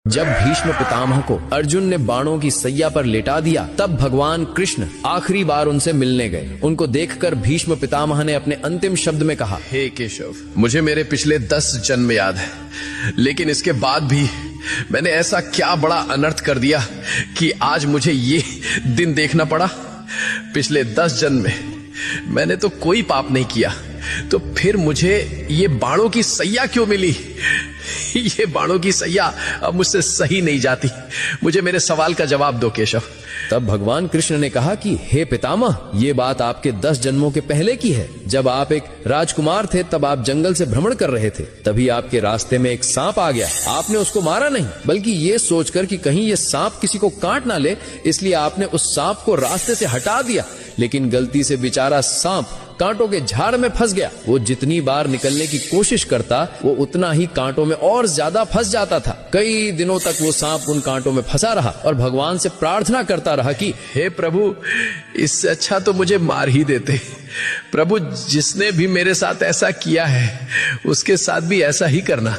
जब भीष्म पितामह को अर्जुन ने बाणों की सैया पर लेटा दिया, तब भगवान कृष्ण आखिरी बार उनसे मिलने गए। उनको देखकर भीष्म पितामह ने अपने अंतिम शब्द में कहा, हे केशव, मुझे मेरे पिछले 10 जन्म याद है, लेकिन इसके बाद भी मैंने ऐसा क्या बड़ा अनर्थ कर दिया कि आज मुझे ये दिन देखना पड़ा। पिछले 10 जन्म में मैंने तो कोई पाप नहीं किया, तो फिर मुझे ये बाणों की सैया क्यों मिली? ये बाणों की सैया अब मुझसे सही नहीं जाती। मुझे मेरे सवाल का जवाब दो केशव। तब भगवान कृष्ण ने कहा कि हे पितामह, ये बात आपके 10 जन्मों के पहले की है। जब आप एक राजकुमार थे, तब आप जंगल से भ्रमण कर रहे थे। तभी आपके रास्ते में एक सांप आ गया। आपने उसको मारा नहीं, बल्कि ये सोचकर कि कहीं ये सांप किसी को काट ना ले, इसलिए आपने उस सांप को रास्ते से हटा दिया। लेकिन गलती से बेचारा सांप कांटों के झाड़ में फंस गया। वो जितनी बार निकलने की कोशिश करता, वो उतना ही कांटों में और ज्यादा फंस जाता था। कई दिनों तक वो सांप उन कांटों में फंसा रहा और भगवान से प्रार्थना करता रहा कि हे प्रभु, इससे अच्छा तो मुझे मार ही देते। प्रभु, जिसने भी मेरे साथ ऐसा किया है, उसके साथ भी ऐसा ही करना।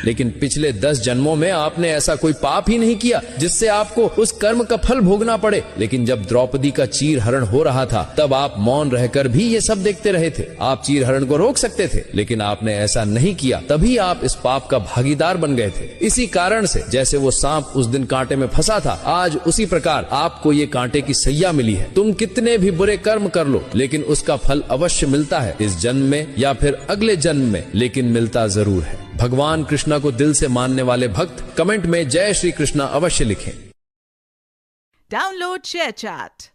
लेकिन पिछले 10 जन्मों में आपने ऐसा कोई पाप ही नहीं किया जिससे आपको उस कर्म का फल भोगना पड़े। लेकिन जब द्रौपदी का चीर हरण हो रहा था, तब आप मौन रहकर भी ये सब देखते रहे थे। आप चीर हरण को रोक सकते थे, लेकिन आपने ऐसा नहीं किया। तभी आप इस पाप का भागीदार बन गए थे। इसी कारण से जैसे वो सांप उस दिन कांटे में फंसा था, आज उसी प्रकार आपको ये कांटे की सैया मिली है। तुम कितने भी बुरे कर्म कर लो, लेकिन उसका फल अवश्य मिलता है, इस जन्म में या फिर अगले जन्म में, लेकिन मिलता जरूर है। भगवान कृष्णा को दिल से मानने वाले भक्त कमेंट में जय श्री कृष्णा अवश्य लिखें। Download share chat.